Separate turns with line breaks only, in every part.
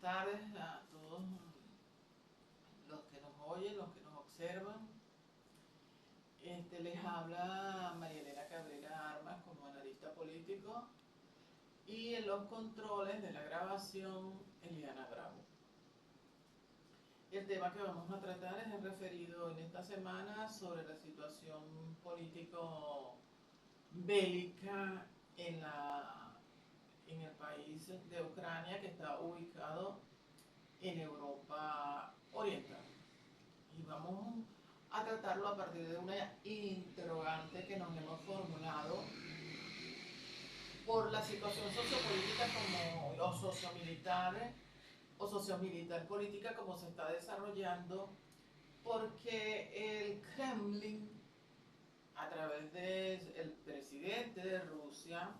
tardes a todos los que nos oyen, los que nos observan. Les habla María Elena Cabrera Armas como analista político y en los controles de la grabación Eliana Bravo. El tema que vamos a tratar es el referido en esta semana sobre la situación político bélica en el país de Ucrania, que está ubicado en Europa Oriental. Y vamos a tratarlo a partir de una interrogante que nos hemos formulado por la situación sociopolítica o sociomilitar política como se está desarrollando, porque el Kremlin, a través del presidente de Rusia,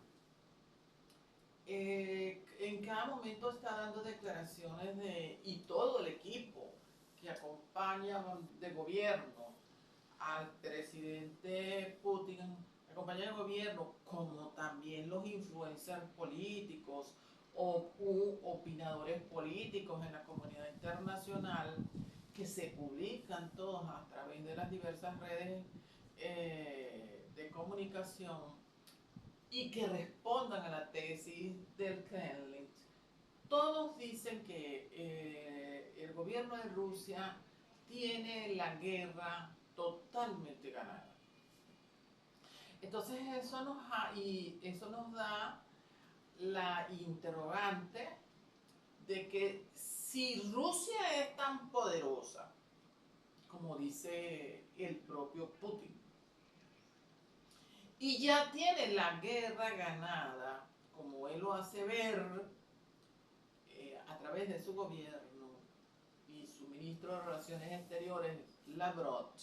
en cada momento está dando declaraciones y todo el equipo que acompaña de gobierno al presidente Putin, acompaña el gobierno, como también los influencers políticos o opinadores políticos en la comunidad internacional, que se publican todos a través de las diversas redes de comunicación y que respondan a la tesis del Kremlin. Todos dicen que el gobierno de Rusia tiene la guerra totalmente ganada. Entonces eso nos da la interrogante de que si Rusia es tan poderosa, como dice el propio Putin, y ya tiene la guerra ganada, como él lo hace ver a través de su gobierno y su ministro de Relaciones Exteriores, Lavrov,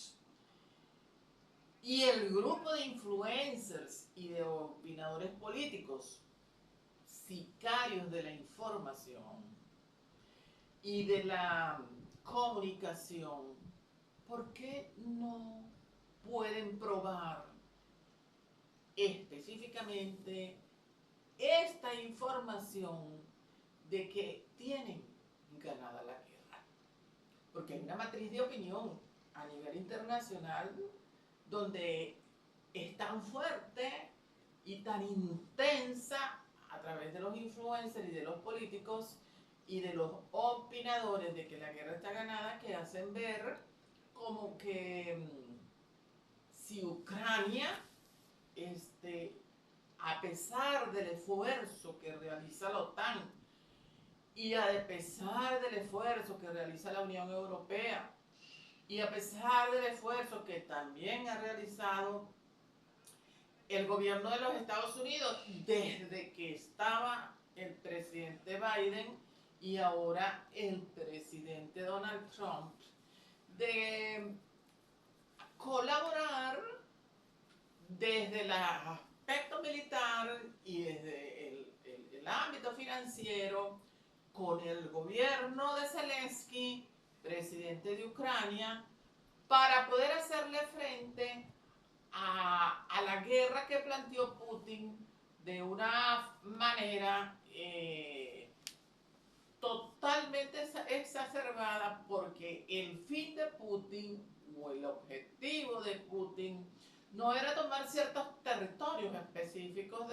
y el grupo de influencers y de opinadores políticos, sicarios de la información y de la comunicación, ¿por qué no pueden probar específicamente esta información de que tienen ganada la guerra? Porque hay una matriz de opinión a nivel internacional donde es tan fuerte y tan intensa a través de los influencers y de los políticos y de los opinadores de que la guerra está ganada, que hacen ver como que si Ucrania, a pesar del esfuerzo que realiza la OTAN y a pesar del esfuerzo que realiza la Unión Europea y a pesar del esfuerzo que también ha realizado el gobierno de los Estados Unidos desde que estaba el presidente Biden y ahora el presidente Donald Trump, de colaborar desde el aspecto militar y desde el ámbito financiero con el gobierno de Zelensky, presidente de Ucrania, para poder hacerle frente a la guerra que planteó Putin de una manera totalmente exacerbada, porque el fin de Putin o el objetivo de Putin no era tomar ciertos territorios específicos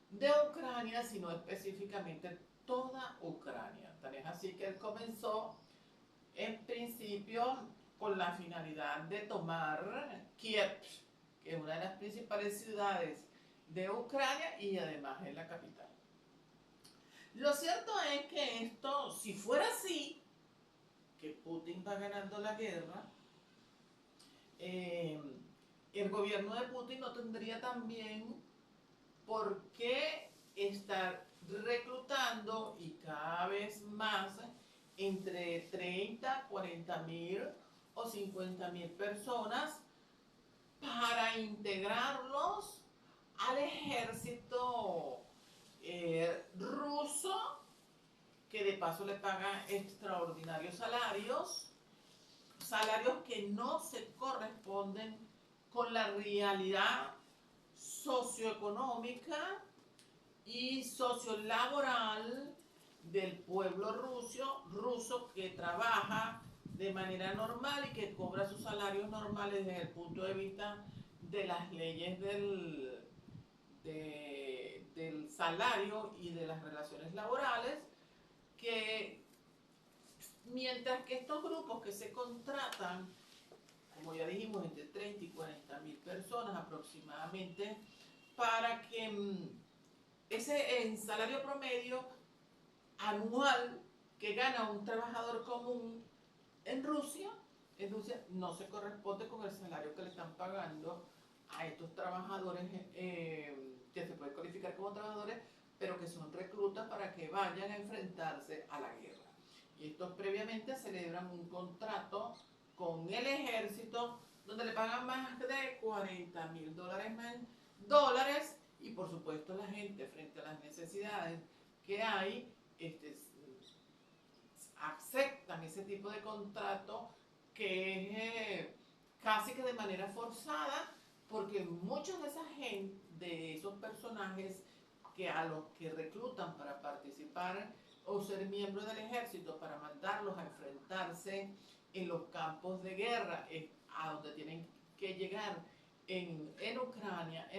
de Ucrania, sino específicamente toda Ucrania. Tal es así que él comenzó en principio con la finalidad de tomar Kiev, que es una de las principales ciudades de Ucrania y además es la capital. Lo cierto es que esto, si fuera así, que Putin va ganando la guerra, el gobierno de Putin no tendría también por qué estar reclutando y cada vez más entre 30, 40 mil o 50 mil personas para integrarlos al ejército ruso, que de paso le paga extraordinarios salarios que no se corresponden con la realidad socioeconómica y sociolaboral del pueblo ruso que trabaja de manera normal y que cobra sus salarios normales desde el punto de vista de las leyes del salario y de las relaciones laborales, que mientras que estos grupos que se contratan, como ya dijimos, entre 30 y 40 mil personas aproximadamente, para que ese en salario promedio anual que gana un trabajador común en Rusia, no se corresponde con el salario que le están pagando a estos trabajadores que se pueden cualificar como trabajadores, pero que son reclutas para que vayan a enfrentarse a la guerra. Y estos previamente celebran un contrato con el ejército donde le pagan más de $40,000 y por supuesto la gente frente a las necesidades que hay aceptan ese tipo de contrato que es casi que de manera forzada, porque muchos de esa gente, de esos personajes que a los que reclutan para participar o ser miembros del ejército para mandarlos a enfrentarse en los campos de guerra a donde tienen que llegar en Ucrania,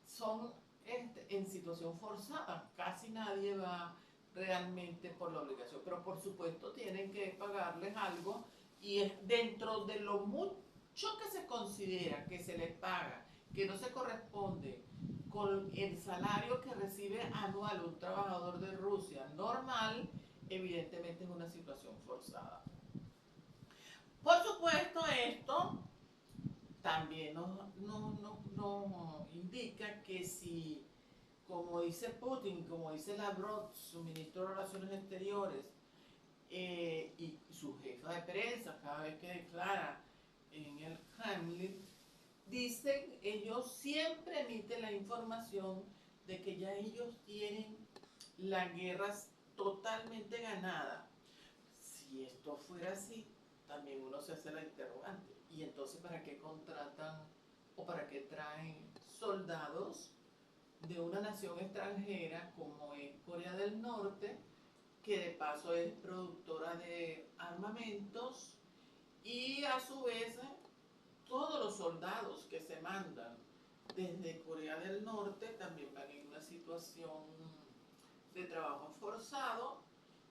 son en situación forzada. Casi nadie va realmente por la obligación, pero por supuesto tienen que pagarles algo y es dentro de lo mucho que se considera que se les paga, que no se corresponde con el salario que recibe anual un trabajador de Rusia normal, evidentemente es una situación forzada. Por supuesto, esto también nos indica que si, como dice Putin, como dice Lavrov, su ministro de Relaciones Exteriores, y su jefa de prensa, cada vez que declara en el Kremlin, dicen, ellos siempre emiten la información de que ya ellos tienen la guerra totalmente ganada. Si esto fuera así, también uno se hace la interrogante. ¿Y entonces para qué contratan o para qué traen soldados de una nación extranjera como es Corea del Norte, que de paso es productora de armamentos, y a su vez todos los soldados que se mandan desde Corea del Norte también van en una situación de trabajo forzado,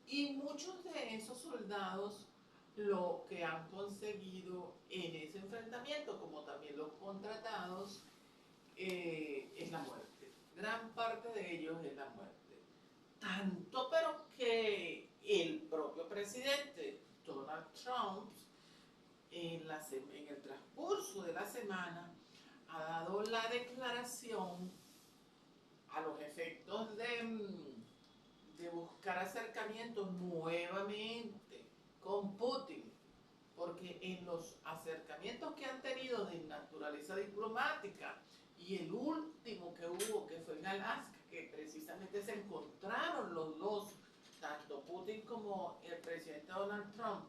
y muchos de esos soldados lo que han conseguido en ese enfrentamiento, como también los contratados, es la muerte. Gran parte de ellos es la muerte. Tanto pero que el propio presidente Donald Trump en el transcurso de la semana ha dado la declaración a los efectos de buscar acercamientos nuevamente con Putin, porque en los acercamientos que han tenido de naturaleza diplomática y el último que hubo, que fue en Alaska, que precisamente se encontraron los dos, tanto Putin como el presidente Donald Trump,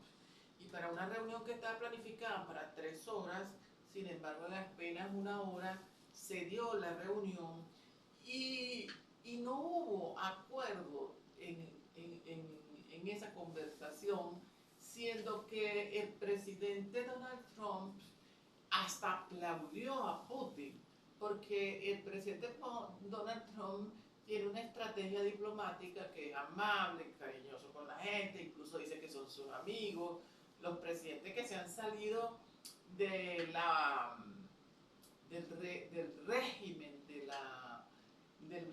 y para una reunión que estaba planificada para 3 horas, sin embargo en apenas 1 hora se dio la reunión y no hubo acuerdo en esa conversación, siendo que el presidente Donald Trump hasta aplaudió a Putin, porque el presidente Donald Trump tiene una estrategia diplomática que es amable, cariñoso con la gente, incluso dice que son sus amigos. Los presidentes que se han salido de del régimen, de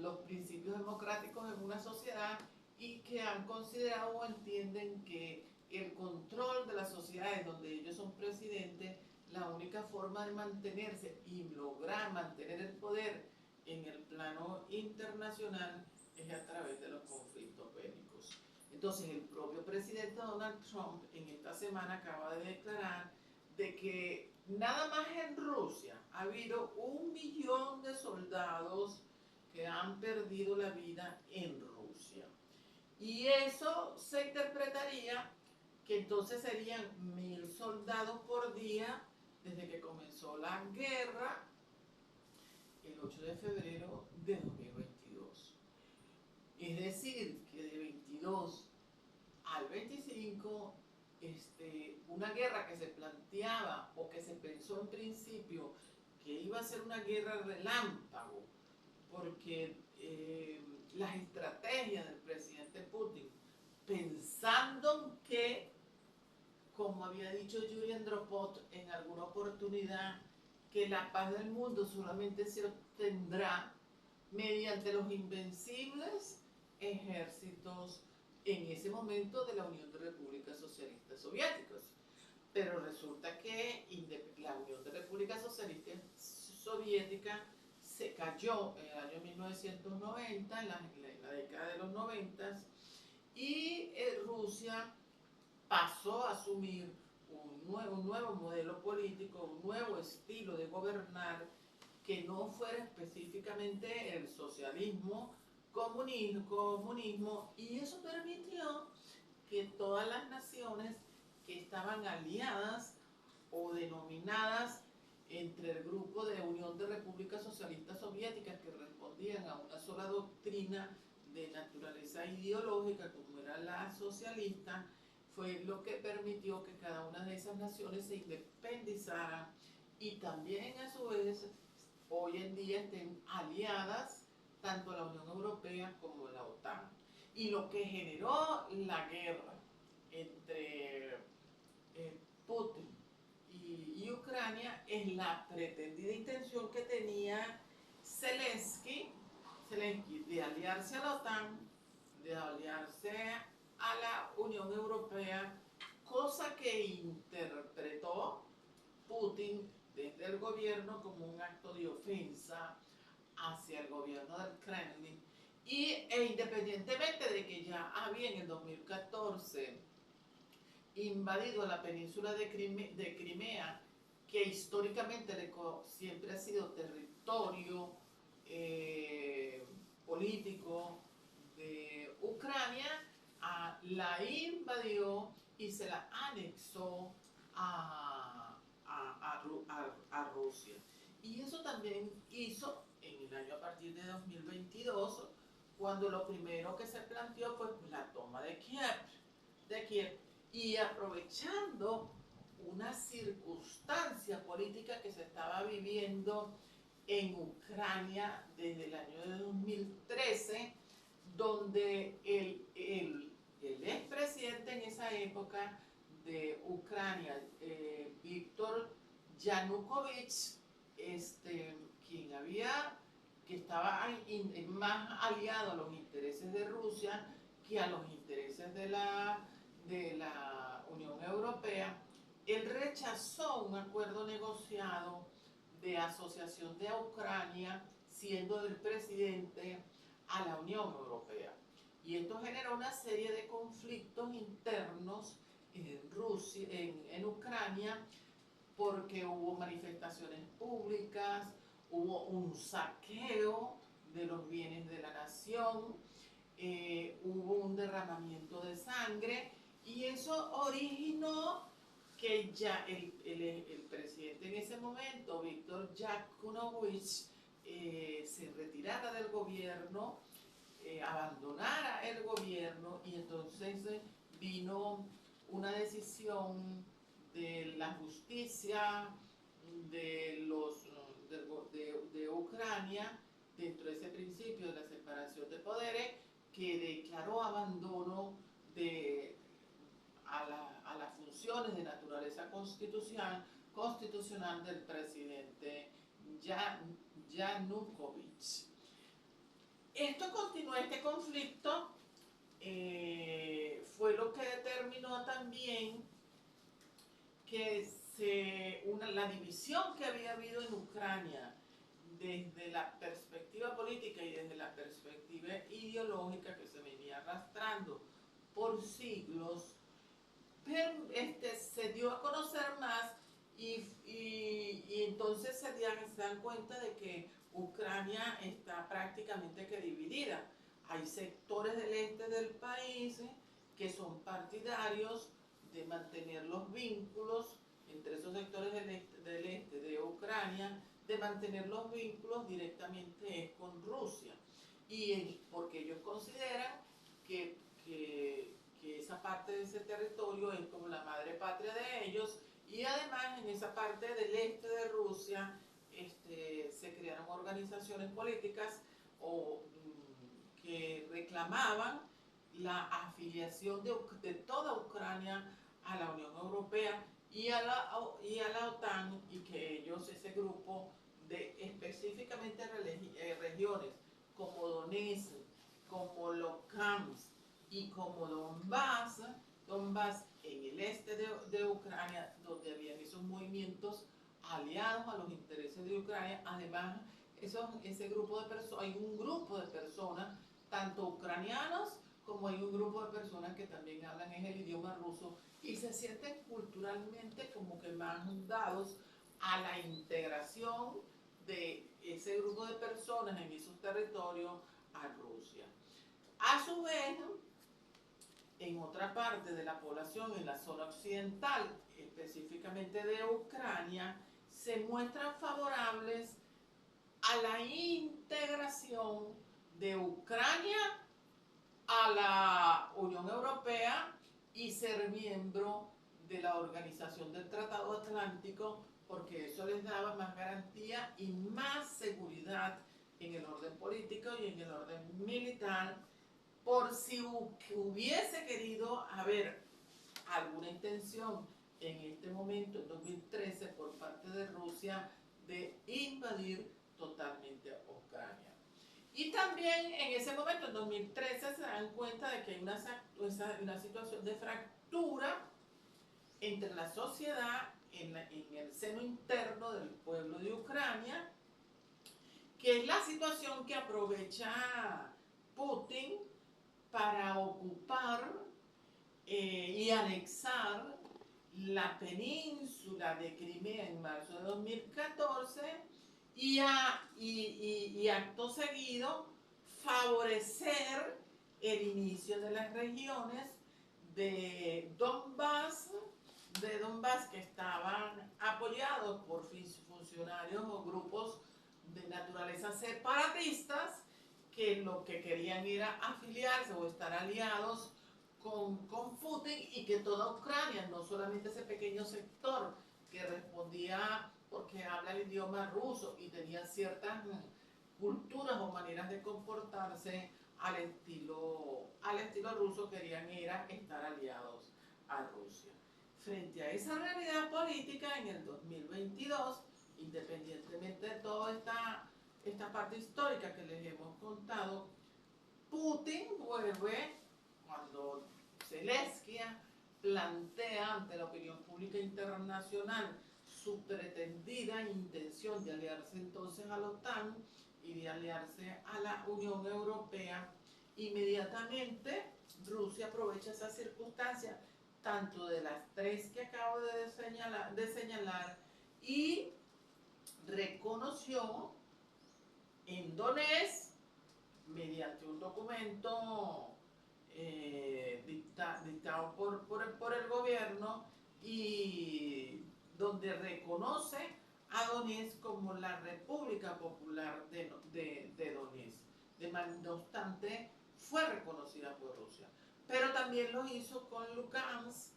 los principios democráticos en una sociedad, y que han considerado o entienden que el control de las sociedades donde ellos son presidentes, la única forma de mantenerse y lograr mantener el poder en el plano internacional es a través de los conflictos bélicos. Entonces el propio presidente Donald Trump en esta semana acaba de declarar de que nada más en Rusia ha habido 1 millón de soldados que han perdido la vida en Rusia. Y eso se interpretaría que entonces serían 1.000 soldados por día desde que comenzó la guerra el 8 de febrero de 2022. Es decir, que de 22 al 25, una guerra que se planteaba o que se pensó en principio que iba a ser una guerra relámpago, porque las estrategias del presidente Putin, pensando que, como había dicho Yuri Andropov en alguna oportunidad, que la paz del mundo solamente se obtendrá mediante los invencibles ejércitos en ese momento de la Unión de Repúblicas Socialistas Soviéticas. Pero resulta que la Unión de Repúblicas Socialistas Soviéticas se cayó en el año 1990, en la década de los 90, y Rusia pasó a asumir un nuevo modelo político, un nuevo estilo de gobernar que no fuera específicamente el socialismo, comunismo, y eso permitió que todas las naciones que estaban aliadas o denominadas entre el grupo de Unión de Repúblicas Socialistas Soviéticas, que respondían a una sola doctrina de naturaleza ideológica como era la socialista, fue lo que permitió que cada una de esas naciones se independizara y también a su vez hoy en día estén aliadas tanto a la Unión Europea como a la OTAN. Y lo que generó la guerra entre Putin y Ucrania es la pretendida intención que tenía Zelensky de aliarse a la OTAN, de aliarse a la Unión Europea, cosa que interpretó Putin desde el gobierno como un acto de ofensa hacia el gobierno del Kremlin. Independientemente de que ya había en el 2014 invadido la península de Crimea, que históricamente siempre ha sido territorio político de Ucrania, la invadió y se la anexó a Rusia. Y eso también hizo en el año a partir de 2022, cuando lo primero que se planteó fue la toma de Kiev, y aprovechando una circunstancia política que se estaba viviendo en Ucrania desde el año de 2013, donde el expresidente en esa época de Ucrania, Víctor Yanukovych, que estaba más aliado a los intereses de Rusia que a los intereses de la Unión Europea, él rechazó un acuerdo negociado de asociación de Ucrania, siendo el presidente, a la Unión Europea. Y esto generó una serie de conflictos internos en Ucrania, porque hubo manifestaciones públicas, hubo un saqueo de los bienes de la nación, hubo un derramamiento de sangre, y eso originó que ya el presidente en ese momento, Víctor Yanukovych, se retirara del gobierno, abandonara el gobierno, y entonces vino una decisión de la justicia de Ucrania, dentro de ese principio de la separación de poderes, que declaró abandono a las funciones de naturaleza constitucional del presidente Yanukovych. Esto continuó, este conflicto fue lo que determinó también que la división que había habido en Ucrania desde la perspectiva política y desde la perspectiva ideológica que se venía arrastrando por siglos, se dio a conocer más, y entonces se dan cuenta de que Ucrania está prácticamente que dividida. Hay sectores del este del país que son partidarios de mantener los vínculos entre esos sectores del este de Ucrania, de mantener los vínculos directamente con Rusia. porque ellos consideran que esa parte de ese territorio es como la madre patria de ellos, y además en esa parte del este de Rusia se crearon organizaciones políticas que reclamaban la afiliación de toda Ucrania a la Unión Europea y a la OTAN, y que ellos, ese grupo de específicamente regiones como Donetsk, como Luhansk y como Donbass en el este de Ucrania, donde habían esos movimientos aliados a los intereses de Ucrania. Además, ese grupo de personas, hay un grupo de personas, tanto ucranianos como hay un grupo de personas que también hablan en el idioma ruso y se sienten culturalmente como que más dados a la integración de ese grupo de personas en esos territorios a Rusia. A su vez, en otra parte de la población, en la zona occidental, específicamente de Ucrania, se muestran favorables a la integración de Ucrania a la Unión Europea y ser miembro de la Organización del Tratado Atlántico, porque eso les daba más garantía y más seguridad en el orden político y en el orden militar, por si hubiese querido haber alguna intención en este momento, en 2013, por parte de Rusia, de invadir totalmente Ucrania. Y también en ese momento, en 2013, se dan cuenta de que hay una situación de fractura entre la sociedad en el seno interno del pueblo de Ucrania, que es la situación que aprovecha Putin para ocupar y anexar la península de Crimea en marzo de 2014 y acto seguido favorecer el inicio de las regiones de Donbass que estaban apoyados por funcionarios o grupos de naturaleza separatistas, que lo que querían era afiliarse o estar aliados con Putin, y que toda Ucrania, no solamente ese pequeño sector que respondía porque habla el idioma ruso y tenía ciertas culturas o maneras de comportarse al estilo ruso, querían era estar aliados a Rusia. Frente a esa realidad política, en el 2022, independientemente de toda esta parte histórica que les hemos contado, Putin vuelve cuando Zelensky plantea ante la opinión pública internacional su pretendida intención de aliarse entonces a la OTAN y de aliarse a la Unión Europea. Inmediatamente Rusia aprovecha esa circunstancia, tanto de las tres que acabo de señalar, y reconoció en Donetsk, mediante un documento dictado por el gobierno, y donde reconoce a Donetsk como la República Popular de Donetsk. No obstante, fue reconocida por Rusia. Pero también lo hizo con Luhansk,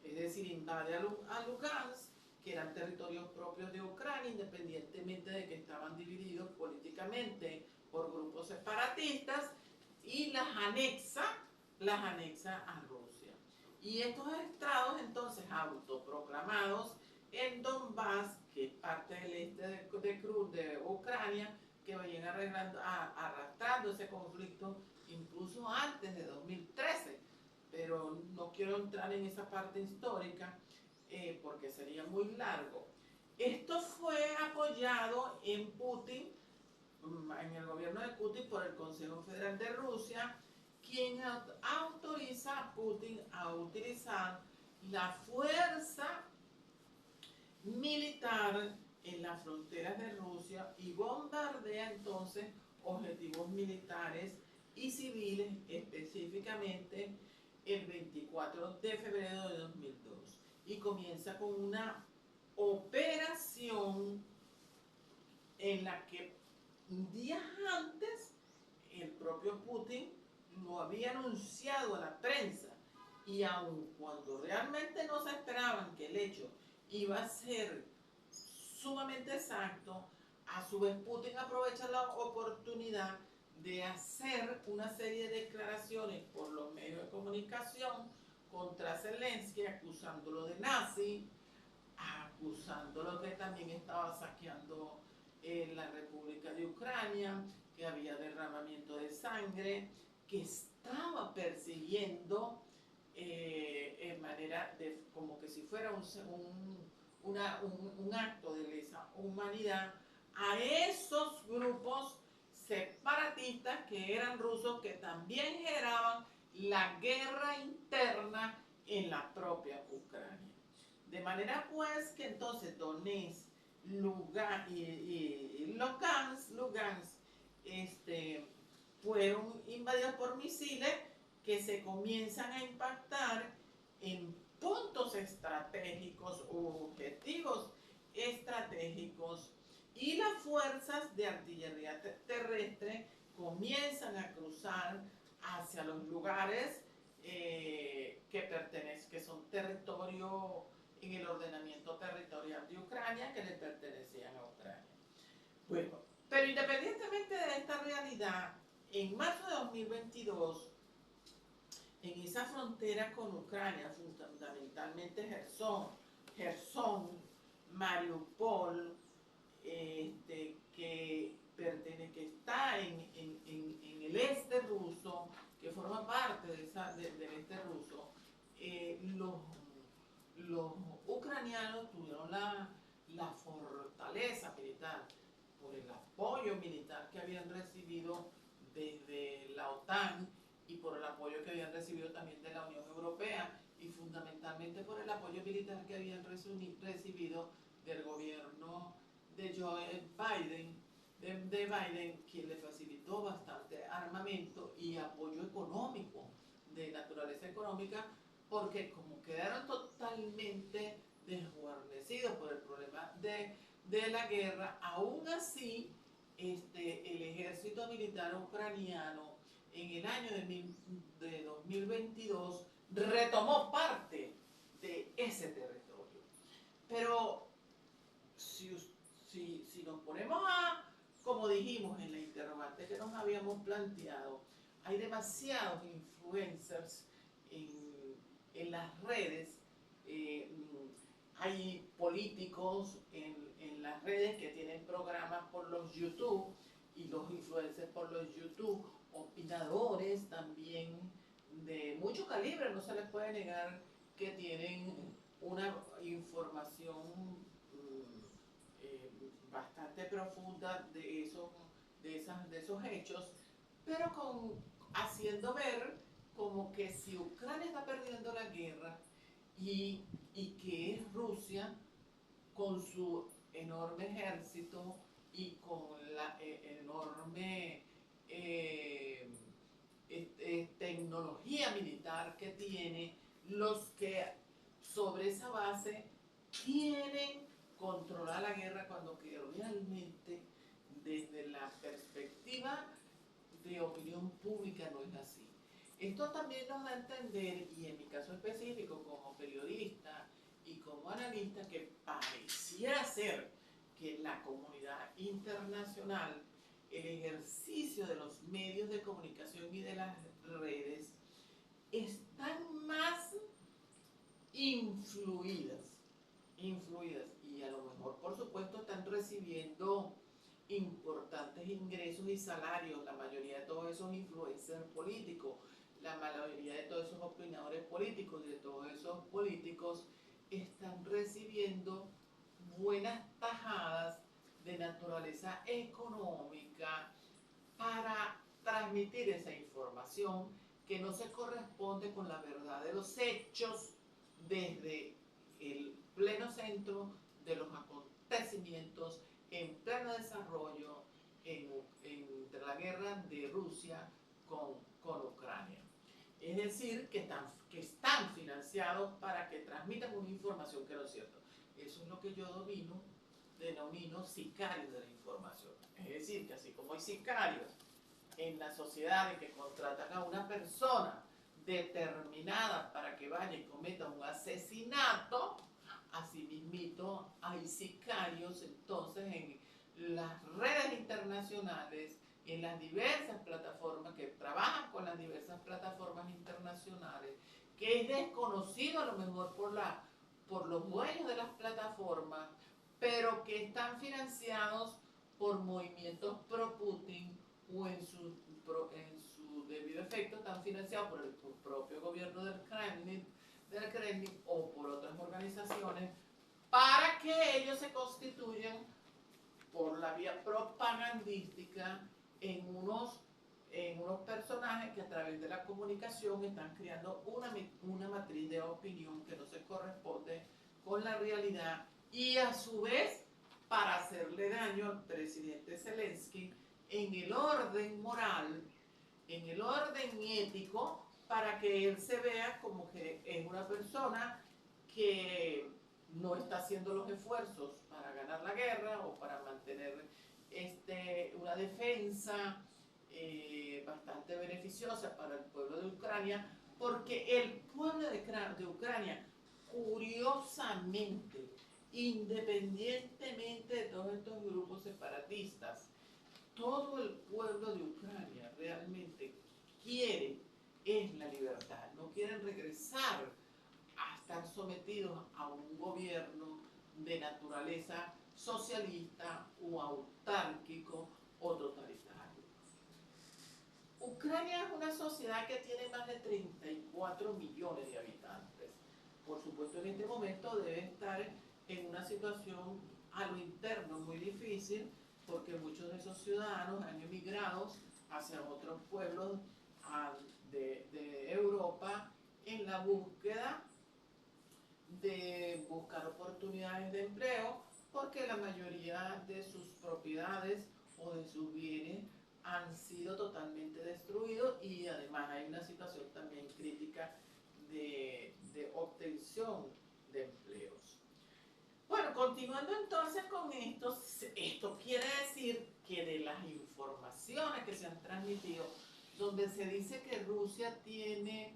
es decir, invade a Luhansk, que eran territorios propios de Ucrania, independientemente de que estaban divididos políticamente por grupos separatistas, y las anexa a Rusia. Y estos estados entonces autoproclamados en Donbass, que es parte del este de Ucrania, que vayan arrastrando ese conflicto incluso antes de 2013, pero no quiero entrar en esa parte histórica porque sería muy largo. Esto fue apoyado en Putin, en el gobierno de Putin, por el Consejo Federal de Rusia, quien autoriza a Putin a utilizar la fuerza militar en las fronteras de Rusia y bombardea entonces objetivos militares y civiles, específicamente el 24 de febrero de 2002, y comienza con una operación en la que días antes el propio Putin lo había anunciado a la prensa, y aun cuando realmente no se esperaban que el hecho iba a ser sumamente exacto, a su vez Putin aprovecha la oportunidad de hacer una serie de declaraciones por los medios de comunicación contra Zelensky, acusándolo de nazi, acusándolo que también estaba saqueando la República de Ucrania, que había derramamiento de sangre, que estaba persiguiendo en manera de como que si fuera un acto de lesa humanidad a esos grupos separatistas que eran rusos, que también generaban la guerra interna en la propia Ucrania. De manera pues que entonces Donetsk, Lugansk y Lugansk fueron invadidos por misiles que se comienzan a impactar en puntos estratégicos u objetivos estratégicos, y las fuerzas de artillería terrestre comienzan a cruzar hacia los lugares que son territorio en el ordenamiento territorial de Ucrania, que le pertenecían a Ucrania. Bueno, pero independientemente de esta realidad, en marzo de 2022, en esa frontera con Ucrania, fundamentalmente Gerson, Mariupol, que está en el este ruso, que forma parte del este ruso, los ucranianos tuvieron la fortaleza militar por el apoyo militar que habían recibido desde la OTAN, y por el apoyo que habían recibido también de la Unión Europea, y fundamentalmente por el apoyo militar que habían recibido del gobierno de Joe Biden, de Biden, quien le facilitó bastante armamento y apoyo económico, de naturaleza económica, porque como quedaron totalmente desguarnecidos por el problema de la guerra, aún así el ejército militar ucraniano en el año de 2022 retomó parte de ese territorio. Pero si nos ponemos como dijimos en la interrogante que nos habíamos planteado, hay demasiados influencers en las redes, hay políticos en las redes que tienen programas por los YouTube, y los influencers por los YouTube, opinadores también de mucho calibre, no se les puede negar que tienen una información bastante profunda de esos hechos, pero haciendo ver como que si Ucrania está perdiendo la guerra, y que es Rusia con su enorme ejército y con la enorme tecnología militar que tiene, los que sobre esa base quieren controlar la guerra, cuando que realmente desde la perspectiva de opinión pública no es así. Esto también nos da a entender, y en mi caso específico como periodista y como analista, que pareciera ser que la comunidad internacional, el ejercicio de los medios de comunicación y de las redes, están más influidas, y a lo mejor por supuesto están recibiendo importantes ingresos y salarios, la mayoría de todos esos influencers políticos, la mayoría de todos esos opinadores políticos y de todos esos políticos están recibiendo buenas tajadas de naturaleza económica para transmitir esa información que no se corresponde con la verdad de los hechos desde el pleno centro de los acontecimientos en pleno desarrollo entre la guerra de Rusia con Ucrania. Es decir, que están financiados para que transmitan una información que no es cierta. Eso es lo que yo denomino sicarios de la información. Es decir, que así como hay sicarios en la sociedad de que contratan a una persona determinada para que vaya y cometa un asesinato, asimismo hay sicarios entonces en las redes internacionales, en las diversas plataformas que trabajan con las diversas plataformas internacionales, que es desconocido a lo mejor por los dueños de las plataformas, pero que están financiados por movimientos pro-Putin o en su debido efecto están financiados por el propio gobierno del Kremlin o por otras organizaciones para que ellos se constituyan por la vía propagandística en unos personajes que a través de la comunicación están creando una matriz de opinión que no se corresponde con la realidad y a su vez para hacerle daño al presidente Zelensky en el orden moral, en el orden ético, para que él se vea como que es una persona que no está haciendo los esfuerzos para ganar la guerra o para mantener una defensa bastante beneficiosa para el pueblo de Ucrania, porque el pueblo de Ucrania, curiosamente, independientemente de todos estos grupos separatistas, todo el pueblo de Ucrania realmente quiere es la libertad, no quieren regresar a estar sometidos a un gobierno de naturaleza socialista o autárquico o totalitario. Ucrania es una sociedad que tiene más de 34 millones de habitantes. Por supuesto, en este momento debe estar en una situación a lo interno muy difícil, porque muchos de esos ciudadanos han emigrado hacia otros pueblos de Europa en la búsqueda de buscar oportunidades de empleo, porque la mayoría de sus propiedades o de sus bienes han sido totalmente destruidos y además hay una situación también crítica de obtención de empleos. Bueno, continuando entonces con esto quiere decir que de las informaciones que se han transmitido, donde se dice que Rusia tiene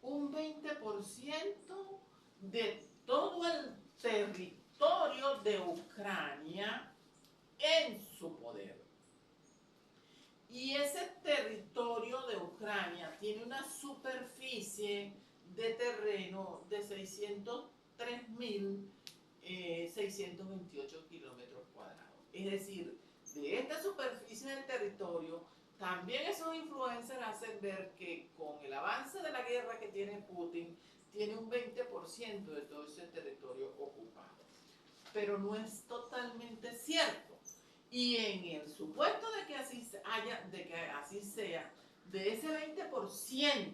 un 20% de todo el territorio de Ucrania en su poder. Y ese territorio de Ucrania tiene una superficie de terreno de 603.628 kilómetros cuadrados. Es decir, de esta superficie del territorio, también esos influencers hacen ver que con el avance de la guerra que tiene Putin, tiene un 20% de todo ese territorio ocupado. Pero no es totalmente cierto. Y en el supuesto de que así sea, de ese 20%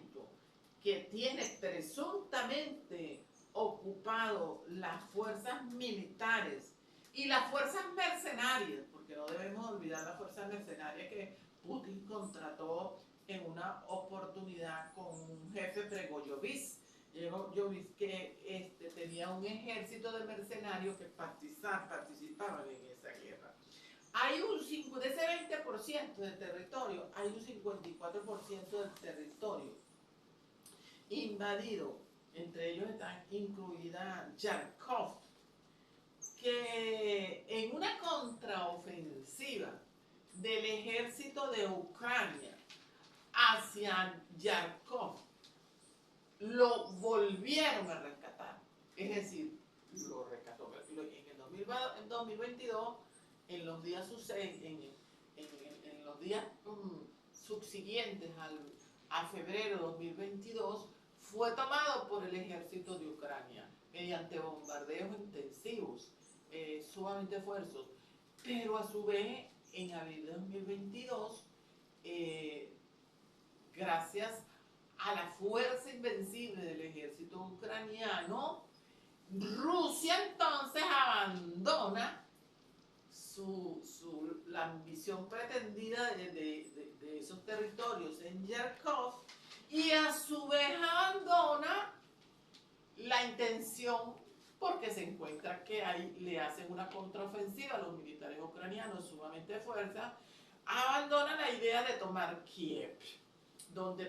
que tiene presuntamente ocupado las fuerzas militares y las fuerzas mercenarias, porque no debemos olvidar las fuerzas mercenarias que Putin contrató en una oportunidad con un jefe Prigozhin, que tenía un ejército de mercenarios que participaban en esa guerra. Hay de ese 20% del territorio, hay un 54% del territorio invadido. Entre ellos están incluida Kharkov, que en una contraofensiva del ejército de Ucrania hacia Kharkov, lo volvieron a rescatar. Es decir, lo rescató. En el 2022, en los días subsiguientes a febrero de 2022, fue tomado por el ejército de Ucrania mediante bombardeos intensivos, sumamente fuertes. Pero a su vez, en abril de 2022, gracias a la fuerza invencible del ejército ucraniano, Rusia entonces abandona la ambición pretendida de esos territorios en Kharkov y a su vez abandona la intención, porque se encuentra que ahí le hacen una contraofensiva a los militares ucranianos sumamente fuerza, abandona la idea de tomar Kiev, donde,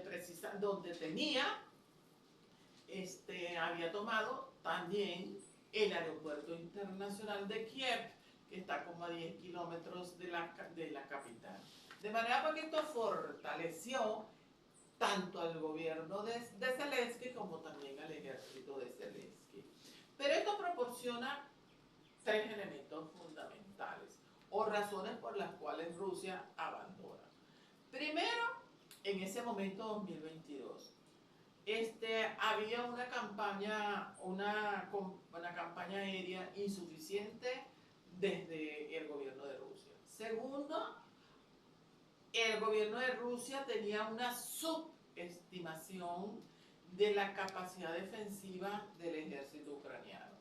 había tomado también el aeropuerto internacional de Kiev, que está como a 10 kilómetros de la capital. De manera que esto fortaleció tanto al gobierno de Zelensky como también al ejército de Zelensky. Pero esto proporciona tres elementos fundamentales o razones por las cuales Rusia abandona. Primero, en ese momento 2022, había una campaña aérea insuficiente desde el gobierno de Rusia. Segundo, el gobierno de Rusia tenía una subestimación de la capacidad defensiva del ejército ucraniano.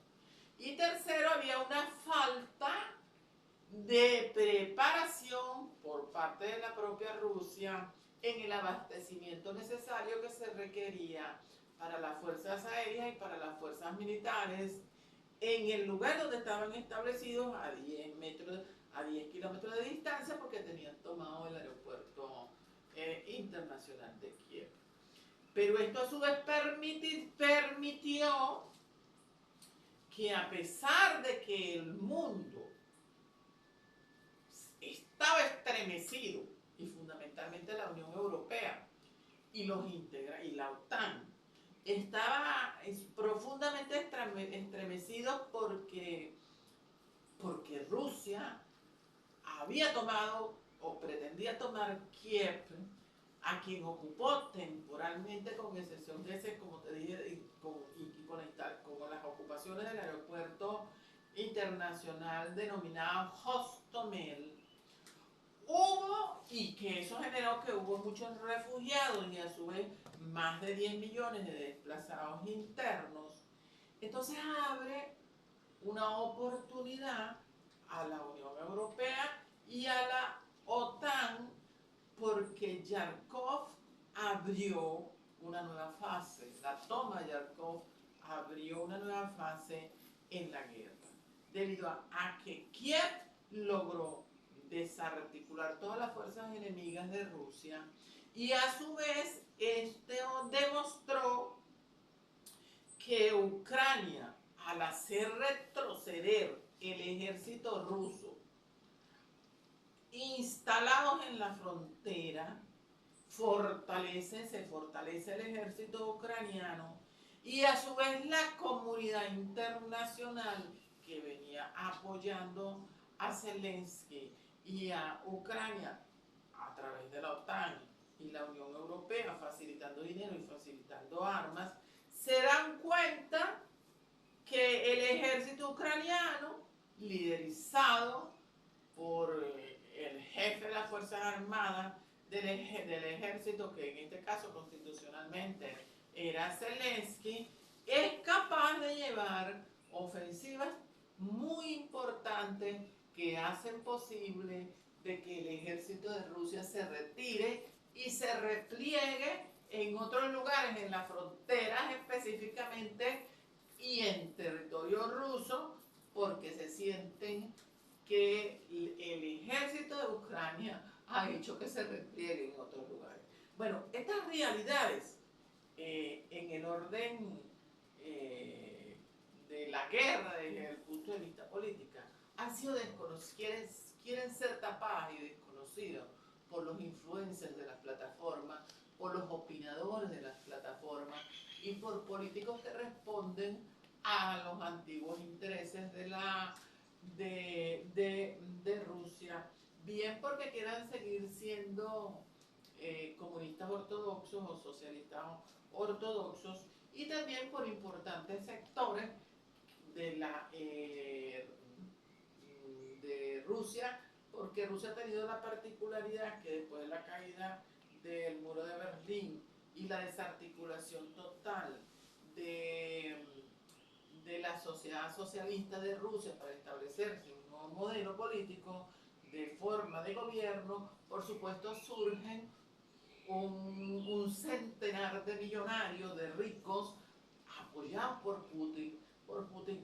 Y tercero, había una falta de preparación por parte de la propia Rusia en el abastecimiento necesario que se requería para las fuerzas aéreas y para las fuerzas militares en el lugar donde estaban establecidos a 10 kilómetros de distancia, porque tenían tomado el aeropuerto internacional de Kiev. Pero esto a su vez permitió que, a pesar de que el mundo estaba estremecido, y fundamentalmente la Unión Europea y la OTAN, estaba profundamente estremecido porque Rusia había tomado o pretendía tomar Kiev, a quien ocupó temporalmente, con excepción de ese, como te dije, y con las ocupaciones del aeropuerto internacional denominado Hostomel. Y que eso generó que hubo muchos refugiados y a su vez más de 10 millones de desplazados internos. Entonces abre una oportunidad a la Unión Europea y a la OTAN, porque Yarkov abrió una nueva fase. La toma de Yarkov abrió una nueva fase en la guerra, debido a que Kiev logró desarticular todas las fuerzas enemigas de Rusia, y a su vez demostró que Ucrania, al hacer retroceder el ejército ruso instalados en la frontera, se fortalece el ejército ucraniano, y a su vez la comunidad internacional, que venía apoyando a Zelensky y a Ucrania a través de la OTAN y la Unión Europea, facilitando dinero y facilitando armas, se dan cuenta que el ejército ucraniano, liderizado por el jefe de las Fuerzas Armadas del ejército, que en este caso constitucionalmente era Zelensky, es capaz de llevar ofensivas muy importantes que hacen posible de que el ejército de Rusia se retire y se repliegue en otros lugares, en las fronteras específicamente y en territorio ruso, porque se sienten que el ejército de Ucrania ha hecho que se repliegue en otros lugares. Bueno, estas realidades en el orden de la guerra desde el punto de vista político han sido desconocidas, quieren ser tapadas y desconocidas por los influencers de las plataformas, por los opinadores de las plataformas y por políticos que responden a los antiguos intereses de Rusia, bien porque quieran seguir siendo comunistas ortodoxos o socialistas ortodoxos, y también por importantes sectores de Rusia, porque Rusia ha tenido la particularidad que después de la caída del muro de Berlín y la desarticulación total de la sociedad socialista de Rusia para establecerse un nuevo modelo político de forma de gobierno, por supuesto surgen un centenar de millonarios, de ricos, apoyados por Putin,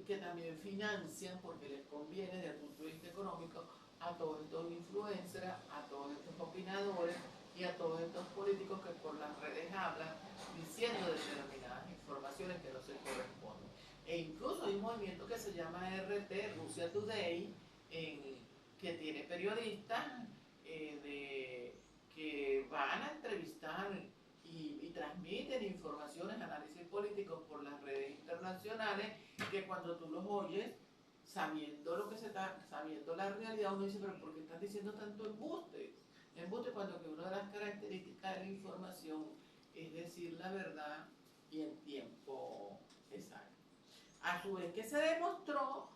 que también financian, porque les conviene desde el punto de vista económico, a todos estos influencers, a todos estos opinadores y a todos estos políticos que por las redes hablan diciendo determinadas informaciones que no se corresponden. E incluso hay un movimiento que se llama RT, Russia Today, que tiene periodistas que van a entrevistar y transmiten informaciones, análisis políticos por las redes internacionales, que cuando tú los oyes, sabiendo lo que se está, sabiendo la realidad, uno dice, pero ¿por qué están diciendo tanto embuste? Embuste cuando que una de las características de la información es decir la verdad y en tiempo exacto. A su vez que se demostró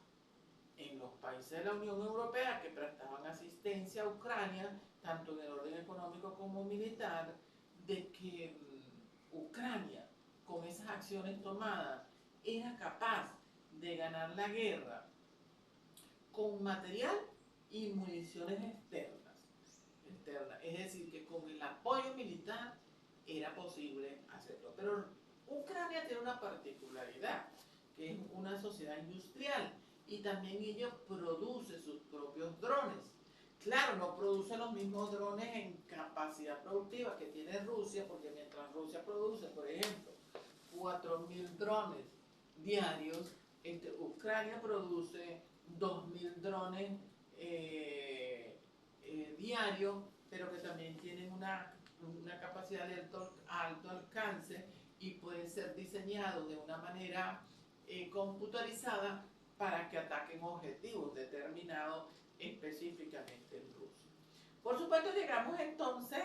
en los países de la Unión Europea que prestaban asistencia a Ucrania, tanto en el orden económico como militar, de que Ucrania, con esas acciones tomadas, era capaz de ganar la guerra con material y municiones externas. Es decir, que con el apoyo militar era posible hacerlo. Pero Ucrania tiene una particularidad, que es una sociedad industrial, y también ella produce sus propios drones. Claro, no produce los mismos drones en capacidad productiva que tiene Rusia, porque mientras Rusia produce, por ejemplo, 4.000 drones diarios, Ucrania produce 2.000 drones diarios, pero que también tienen una capacidad de alto alcance y pueden ser diseñados de una manera computarizada para que ataquen objetivos determinados específicamente en Rusia. Por supuesto, llegamos entonces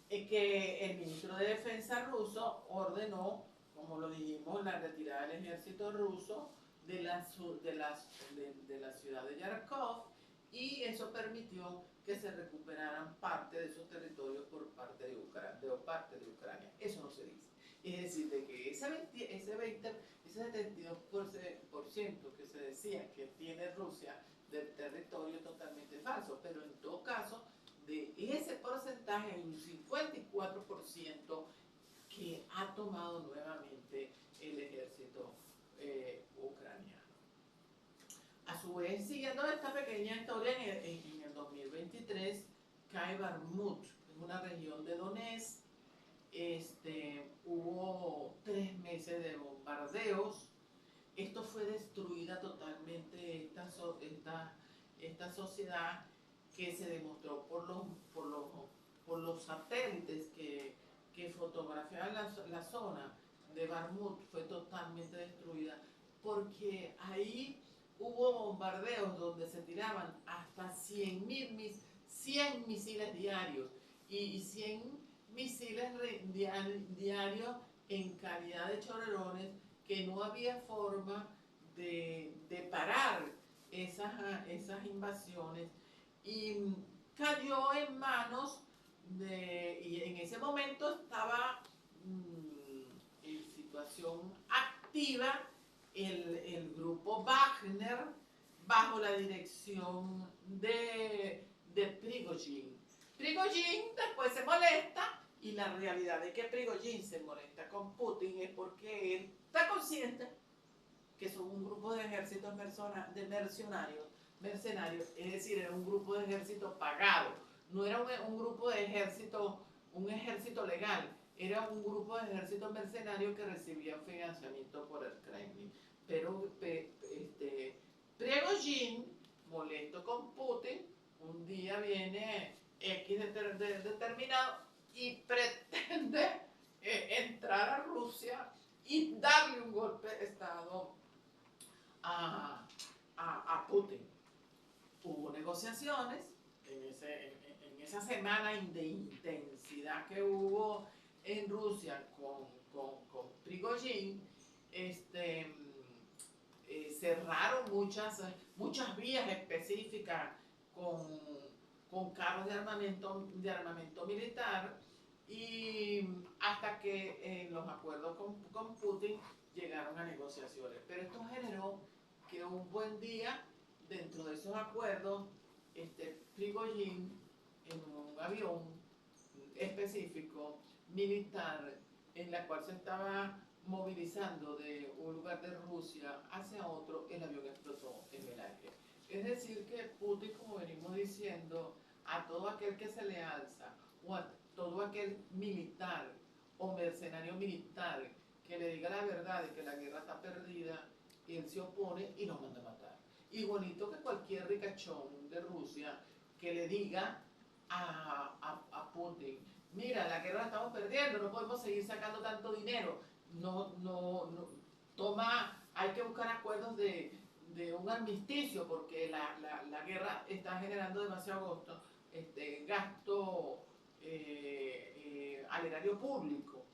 que el ministro de Defensa ruso ordenó, como lo dijimos, la retirada del ejército ruso de la ciudad de Yarkov, y eso permitió que se recuperaran parte de esos territorios por parte de Ucrania. Eso no se dice. Es decir, de que ese 72% que se decía que tiene Rusia del territorio es totalmente falso, pero en todo caso, de ese porcentaje hay un 54% que ha tomado nuevamente el ejército ucraniano. A su vez, siguiendo esta pequeña historia, en el 2023 cae Bakhmut, en una región de Donetsk. Hubo 3 meses de bombardeos. Esto fue destruida totalmente, esta sociedad, que se demostró por los satélites que fotografiaban la zona de Bakhmut. Fue totalmente destruida porque ahí hubo bombardeos donde se tiraban hasta 100 misiles diarios y 100 misiles diarios en calidad de chorrerones, que no había forma de parar esas invasiones, y cayó en manos y en ese momento estaba en situación activa el grupo Wagner bajo la dirección de Prigozhin. Prigozhin después se molesta, y la realidad de que Prigozhin se molesta con Putin es porque él está consciente que son un grupo de ejércitos mercenarios, es decir, era un grupo de ejército pagado, no era un grupo de ejército, un ejército legal, era un grupo de ejércitos mercenarios que recibían financiamiento por el Kremlin. Pero Prigozhin, molesto con Putin, un día viene X determinado y pretende entrar a Rusia y darle un golpe de Estado a Putin. Hubo negociaciones en esa semana de intensidad que hubo en Rusia con Prigozhin. Cerraron muchas vías específicas con carros de armamento militar, y hasta que en los acuerdos con Putin llegaron a negociaciones. Pero esto generó que un buen día, dentro de esos acuerdos, Prigozhin, en un avión específico militar, en la cual se estaba movilizando de un lugar de Rusia hacia otro, el avión explotó en el aire. Es decir, que Putin, como venimos diciendo, a todo aquel que se le alza, o a todo aquel militar o mercenario militar que le diga la verdad de que la guerra está perdida, él se opone y lo manda a matar. Igualito que cualquier ricachón de Rusia que le diga a Putin, mira, la guerra la estamos perdiendo, no podemos seguir sacando tanto dinero, toma, hay que buscar acuerdos de un armisticio porque la guerra está generando demasiado gasto al erario público.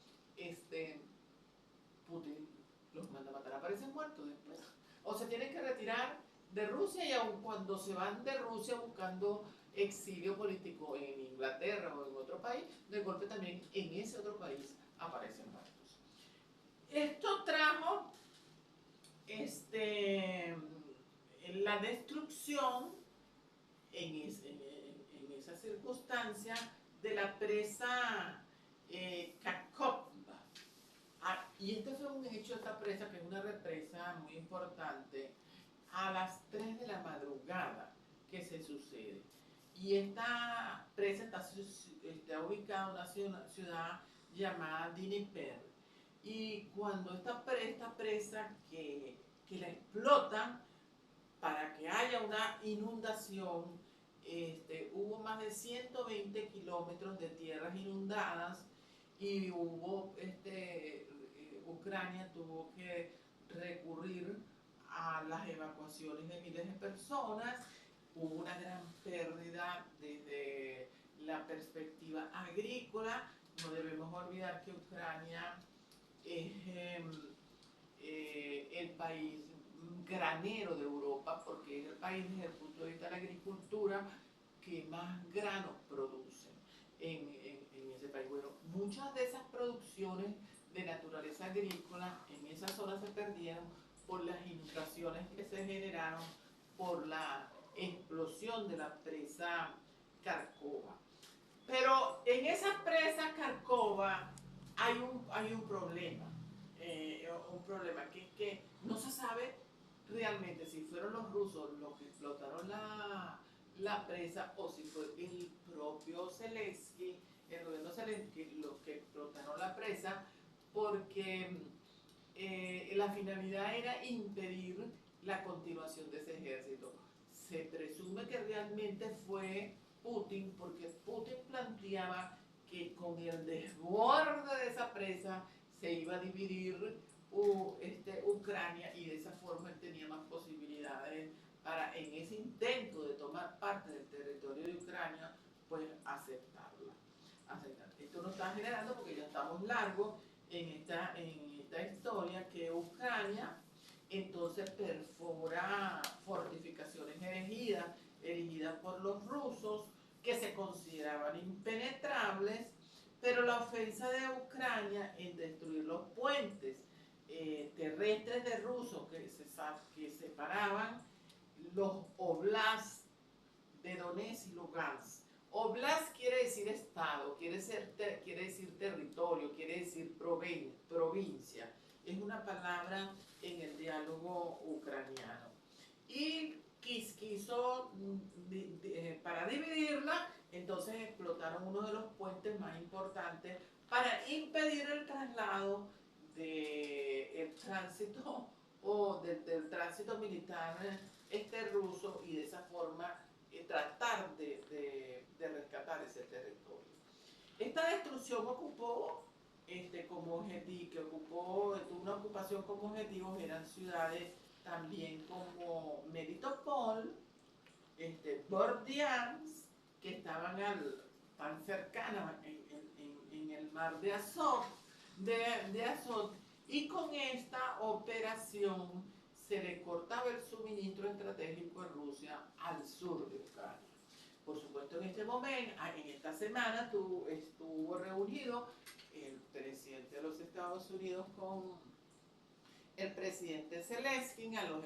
Putin los manda a matar, aparecen muertos después. O se tienen que retirar de Rusia y aun cuando se van de Rusia buscando exilio político en Inglaterra o en otro país, de golpe también en ese otro país aparecen muertos. Esto trajo la destrucción en esa circunstancia de la presa Kakhovka. Y este fue un hecho, esta presa, que es una represa muy importante, a las 3 de la madrugada que se sucede. Y esta presa está ubicada en una ciudad llamada Dnieper. Y cuando esta presa que la explotan para que haya una inundación, hubo más de 120 kilómetros de tierras inundadas y hubo, Ucrania tuvo que recurrir a las evacuaciones de miles de personas. Hubo una gran pérdida desde la perspectiva agrícola. No debemos olvidar que Ucrania es el país granero de Europa, porque es el país desde el punto de vista de la agricultura que más granos produce en ese país. Bueno, muchas de esas producciones de naturaleza agrícola en esa zona se perdieron por las inundaciones que se generaron por la explosión de la presa Karkova. Pero en esa presa Karkova hay un problema, que es que no se sabe realmente si fueron los rusos los que explotaron la presa o si fue el propio Zelensky, el gobierno Zelensky, los que explotaron la presa, porque la finalidad era impedir la continuación de ese ejército. Se presume que realmente fue Putin, porque Putin planteaba que con el desborde de esa presa se iba a dividir Ucrania, y de esa forma él tenía más posibilidades para, en ese intento de tomar parte del territorio de Ucrania, pues aceptarla. Esto nos está generando, porque ya estamos largos en esta historia, que Ucrania entonces perfora fortificaciones erigidas por los rusos, que se consideraban impenetrables, pero la ofensa de Ucrania en destruir los puentes terrestres de rusos que separaban los oblasts de Donetsk y Lugansk. Oblast quiere decir estado, quiere decir territorio, quiere decir provincia. Es una palabra en el diálogo ucraniano. Y quiso, para dividirla, entonces explotaron uno de los puentes más importantes para impedir el traslado del tránsito del tránsito militar ruso, y de esa forma tratar de rescatar ese territorio. Esta destrucción ocupó como objetivo, tuvo una ocupación como objetivo, eran ciudades también como Melitopol, Bordiansk, que estaban tan cercanas en el mar de Azov, y con esta operación se le cortaba el suministro estratégico en Rusia al sur de Ucrania. Por supuesto, en este momento, en esta semana, estuvo reunido el presidente de los Estados Unidos con el presidente Zelensky a los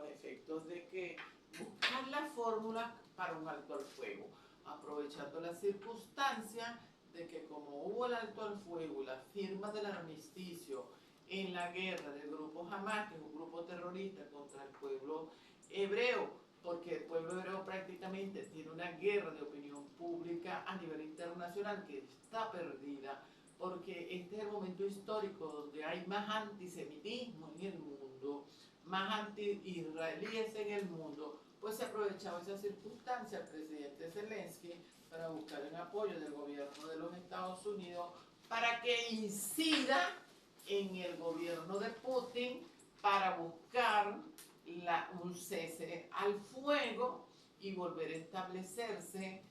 efectos de que buscar la fórmula para un alto al fuego, aprovechando la circunstancia de que, como hubo el alto al fuego, la firma del armisticio en la guerra del grupo Hamas, que es un grupo terrorista contra el pueblo hebreo, porque el pueblo hebreo prácticamente tiene una guerra de opinión pública a nivel internacional que está perdida, porque este es el momento histórico donde hay más antisemitismo en el mundo, más anti-israelíes en el mundo. Pues se aprovechaba esa circunstancia el presidente Zelensky para buscar el apoyo del gobierno de los Estados Unidos para que incida en el gobierno de Putin para buscar un cese al fuego y volver a establecerse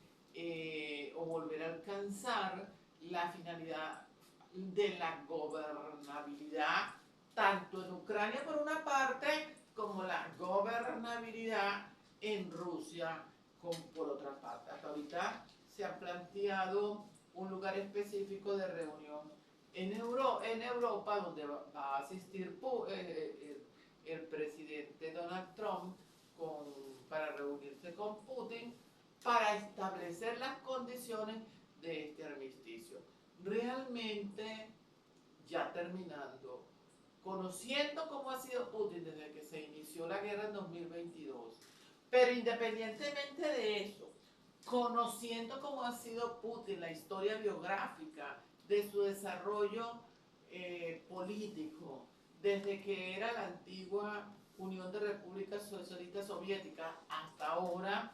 o volver a alcanzar la finalidad de la gobernabilidad tanto en Ucrania por una parte como la gobernabilidad en Rusia por otra parte. Hasta ahorita se ha planteado un lugar específico de reunión en Europa donde va a asistir el presidente Donald Trump para reunirse con Putin para establecer las condiciones de este armisticio. Realmente, ya terminando, conociendo cómo ha sido Putin desde que se inició la guerra en 2022, pero independientemente de eso, conociendo cómo ha sido Putin, la historia biográfica de su desarrollo político, desde que era la antigua Unión de Repúblicas Socialistas Soviéticas hasta ahora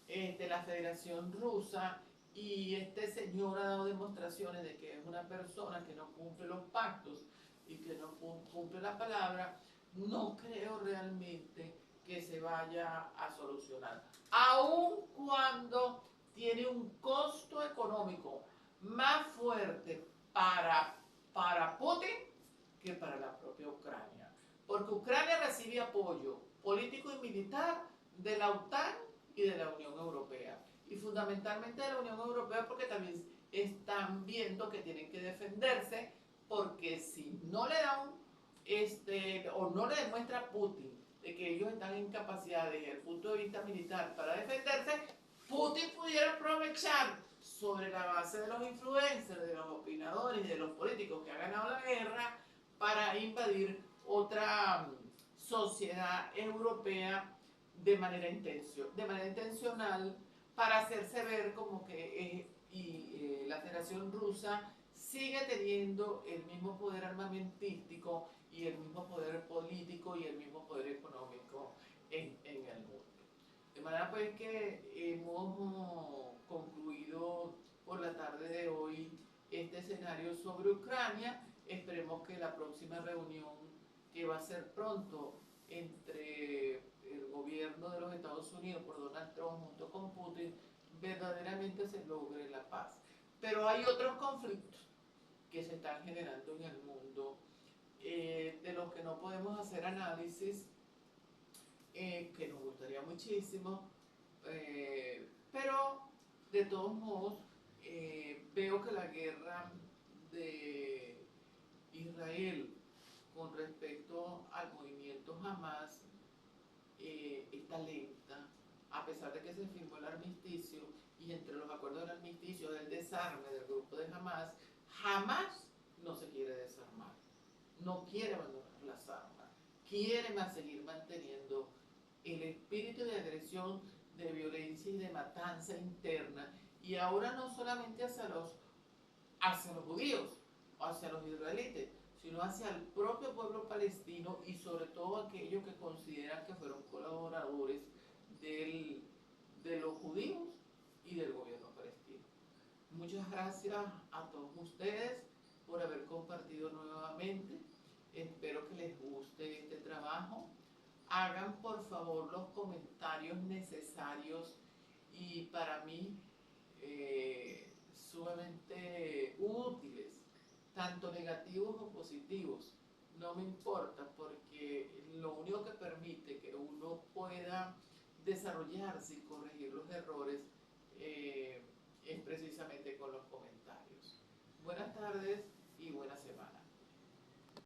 la Federación Rusa, y este señor ha dado demostraciones de que es una persona que no cumple los pactos y que no cumple la palabra, no creo realmente que se vaya a solucionar. Aun cuando tiene un costo económico más fuerte para Putin que para la propia Ucrania. Porque Ucrania recibe apoyo político y militar de la OTAN y de la Unión Europea. Y fundamentalmente de la Unión Europea porque también están viendo que tienen que defenderse, porque si no le dan o no le demuestra a Putin de que ellos están en capacidad desde el punto de vista militar para defenderse, Putin pudiera aprovechar sobre la base de los influencers, de los opinadores y de los políticos que han ganado la guerra para invadir otra sociedad europea de manera intencional, para hacerse ver como que la Federación Rusa sigue teniendo el mismo poder armamentístico y el mismo poder político y el mismo poder económico en el mundo. De manera pues que hemos concluido por la tarde de hoy este escenario sobre Ucrania. Esperemos que la próxima reunión, que va a ser pronto entre el gobierno de los Estados Unidos por Donald Trump junto con Putin, verdaderamente se logre la paz. Pero hay otros conflictos que se están generando en el mundo, de los que no podemos hacer análisis, que nos gustaría muchísimo, pero de todos modos veo que la guerra de Israel con respecto al movimiento Hamas está lenta, a pesar de que se firmó el armisticio, y entre los acuerdos del armisticio del desarme del grupo de Hamas, Hamas no se quiere desarmar, no quiere abandonar las armas, quiere seguir manteniendo el espíritu de agresión, de violencia y de matanza interna, y ahora no solamente hacia los judíos o hacia los israelites, sino hacia el propio pueblo palestino y sobre todo aquellos que consideran que fueron colaboradores de los judíos y del gobierno palestino. Muchas gracias a todos ustedes por haber compartido nuevamente. Espero que les guste este trabajo. Hagan por favor los comentarios necesarios y para mí sumamente útiles, tanto negativos o positivos. No me importa, porque lo único que permite que uno pueda desarrollarse y corregir los errores es precisamente con los comentarios. Buenas tardes y buena semana.